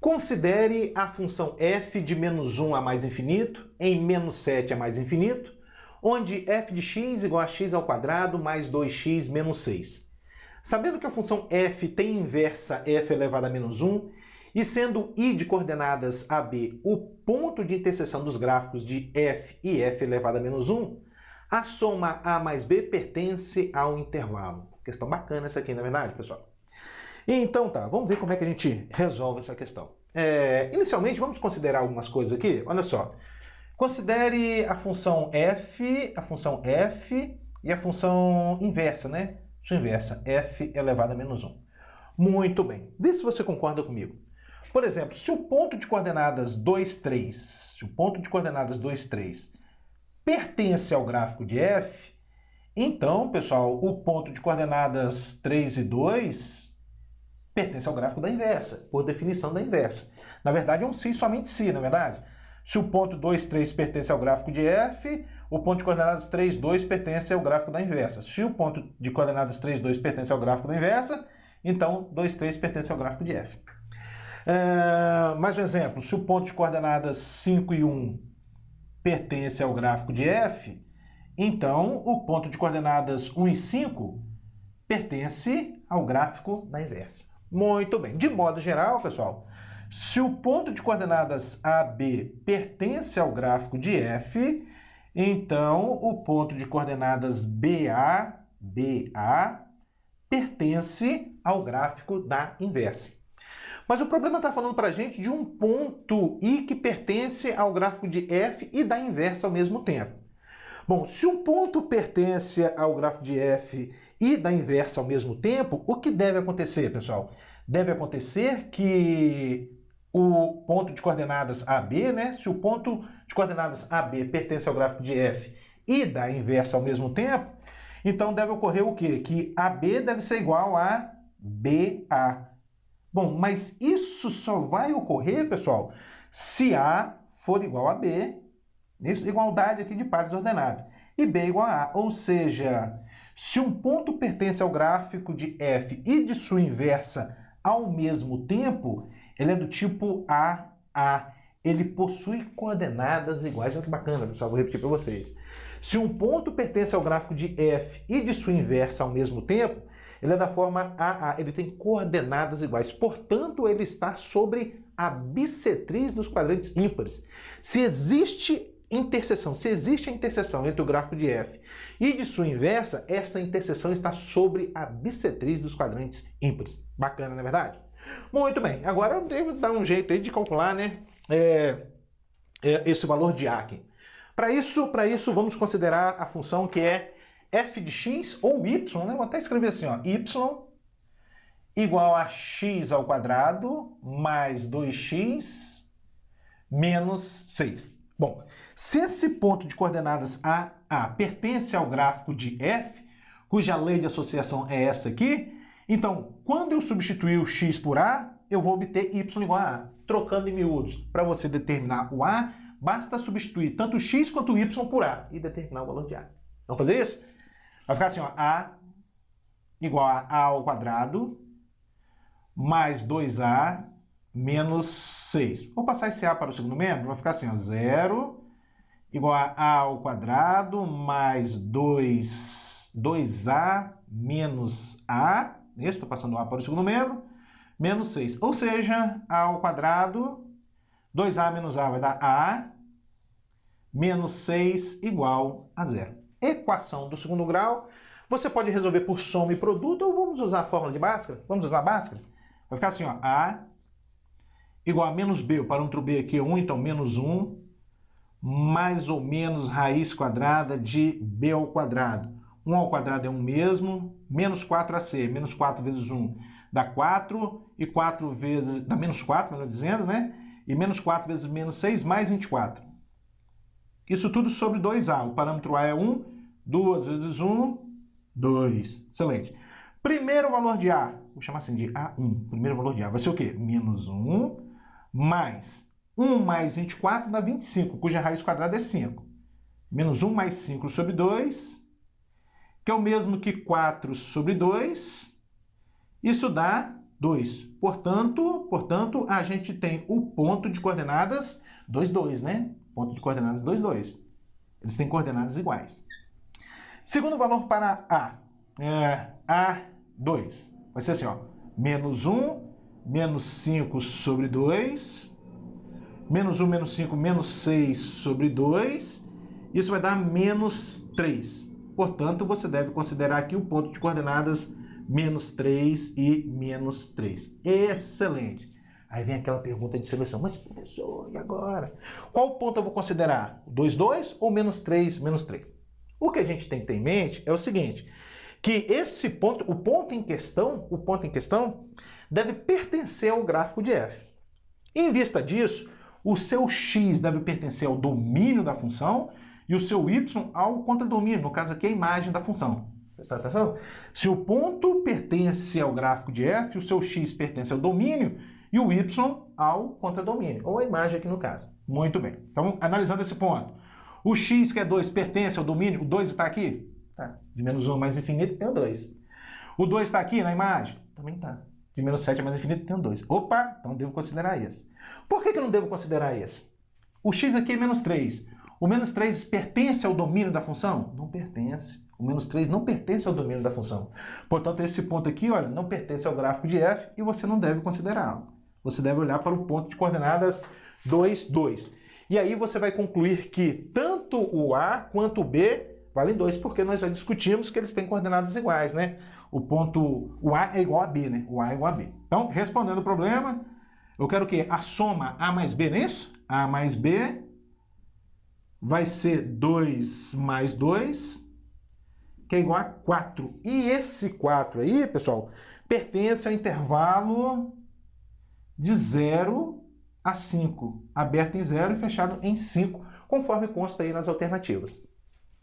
Considere a função f de menos 1 a mais infinito em menos 7 a mais infinito, onde f de x igual a x ao quadrado mais 2x menos 6. Sabendo que a função f tem inversa f elevado a menos 1, e sendo i de coordenadas AB o ponto de interseção dos gráficos de f e f elevado a menos 1, a soma a mais b pertence ao intervalo. Questão bacana essa aqui, na verdade, pessoal? Então tá, vamos ver como é que a gente resolve essa questão. Inicialmente, vamos considerar algumas coisas aqui. Olha só, considere a função f e a função inversa, né? Sua inversa, f elevado a menos 1. Muito bem, vê se você concorda comigo. Por exemplo, se o ponto de coordenadas 2, 3, pertence ao gráfico de f, então, pessoal, o ponto de coordenadas 3 e 2 pertence ao gráfico da inversa, por definição da inversa. Na verdade, é um se e somente se, na verdade. Se o ponto 2, 3 pertence ao gráfico de f, o ponto de coordenadas 3, 2 pertence ao gráfico da inversa. Se o ponto de coordenadas 3, 2 pertence ao gráfico da inversa, então 2, 3 pertence ao gráfico de f. Mais um exemplo, se o ponto de coordenadas 5 e 1 pertence ao gráfico de f, então o ponto de coordenadas 1 e 5 pertence ao gráfico da inversa. Muito bem. De modo geral, pessoal, se o ponto de coordenadas AB pertence ao gráfico de f, então o ponto de coordenadas BA pertence ao gráfico da inversa. Mas o problema está falando para a gente de um ponto I que pertence ao gráfico de f e da inversa ao mesmo tempo. Bom, se um ponto pertence ao gráfico de f e da inversa ao mesmo tempo, o que deve acontecer, pessoal? Deve acontecer que o ponto de coordenadas AB, né? Se o ponto de coordenadas AB pertence ao gráfico de f e da inversa ao mesmo tempo, então deve ocorrer o quê? Que AB deve ser igual a BA. Bom, mas isso só vai ocorrer, pessoal, se A for igual a B, isso, igualdade aqui de pares ordenadas, e B igual a A, ou seja, se um ponto pertence ao gráfico de f e de sua inversa ao mesmo tempo, ele é do tipo AA. Ele possui coordenadas iguais. Olha que bacana, pessoal, vou repetir para vocês. Se um ponto pertence ao gráfico de f e de sua inversa ao mesmo tempo, ele é da forma AA, ele tem coordenadas iguais. Portanto, ele está sobre a bissetriz dos quadrantes ímpares. Se existe a interseção entre o gráfico de f e de sua inversa, essa interseção está sobre a bissetriz dos quadrantes ímpares. Bacana, não é verdade? Muito bem, agora eu devo dar um jeito aí de calcular, né, esse valor de A aqui. Para isso, vamos considerar a função que é f de x ou y, né? Vou até escrever assim, ó, y igual a x ao quadrado mais 2x menos 6. Bom, se esse ponto de coordenadas AA pertence ao gráfico de f, cuja lei de associação é essa aqui, então, quando eu substituir o x por A, eu vou obter y igual a A. Trocando em miúdos, para você determinar o A, basta substituir tanto x quanto y por A e determinar o valor de A. Vamos fazer isso? Vai ficar assim, ó, A igual a A ao quadrado mais 2A menos 6. Vou passar esse A para o segundo membro, vai ficar assim, ó, 0 igual a A ao quadrado mais 2A menos A. Estou passando o A para o segundo membro, menos 6. Ou seja, A ao quadrado, 2A menos A vai dar A, menos 6 igual a 0. Equação do segundo grau, você pode resolver por soma e produto, ou vamos usar a fórmula de Bhaskara? Vamos usar a Bhaskara? Vai ficar assim, ó, A igual a menos B, o parâmetro B aqui é 1, então menos 1, mais ou menos raiz quadrada de B ao quadrado. 1 ao quadrado é 1 mesmo, menos 4AC, menos 4 vezes 1 dá 4, e 4 vezes, dá menos 4, melhor dizendo, né? E menos 4 vezes menos 6, mais 24. Isso tudo sobre 2A, o parâmetro A é 1, 2 vezes 1, 2. Excelente. Primeiro valor de A, vou chamar assim de A1, primeiro valor de A, vai ser o quê? Menos 1, mais 1 mais 24 dá 25, cuja raiz quadrada é 5. Menos 1 mais 5 sobre 2, que é o mesmo que 4 sobre 2, isso dá 2. Portanto, a gente tem o ponto de coordenadas 2, 2, né? Ponto de coordenadas 2, 2. Eles têm coordenadas iguais. Segundo valor para A, A2. Vai ser assim, ó, menos 1, menos 5 sobre 2, menos 1, menos 5, menos 6 sobre 2. Isso vai dar menos 3. Portanto, você deve considerar aqui o ponto de coordenadas menos 3 e menos 3. Excelente! Aí vem aquela pergunta de seleção. Mas, professor, e agora? Qual ponto eu vou considerar? 2, 2 ou menos 3, menos 3? O que a gente tem que ter em mente é o seguinte, que esse ponto, o ponto em questão deve pertencer ao gráfico de f. Em vista disso, o seu x deve pertencer ao domínio da função e o seu y ao contradomínio, no caso aqui a imagem da função. Presta atenção? Se o ponto pertence ao gráfico de f, o seu x pertence ao domínio e o y ao contradomínio, ou a imagem aqui no caso. Muito bem. Então, analisando esse ponto. O x, que é 2, pertence ao domínio, o 2 está aqui? Tá. De menos 1 a mais infinito tem o 2. O 2 está aqui na imagem? Também está. De menos 7 a mais infinito tem o 2. Opa, então devo considerar esse. Por que eu não devo considerar esse? O x aqui é menos 3. O menos 3 pertence ao domínio da função? Não pertence. O menos 3 não pertence ao domínio da função. Portanto, esse ponto aqui, olha, não pertence ao gráfico de f e você não deve considerá-lo. Você deve olhar para o ponto de coordenadas 2, 2. E aí você vai concluir que tanto o A quanto o B valem 2, porque nós já discutimos que eles têm coordenadas iguais, né? O A é igual a B, né? O A é igual a B. Então, respondendo o problema, eu quero que a soma A mais B, não é isso? A mais B vai ser 2 mais 2, que é igual a 4. E esse 4 aí, pessoal, pertence ao intervalo de 0 a 5, aberto em 0 e fechado em 5, conforme consta aí nas alternativas.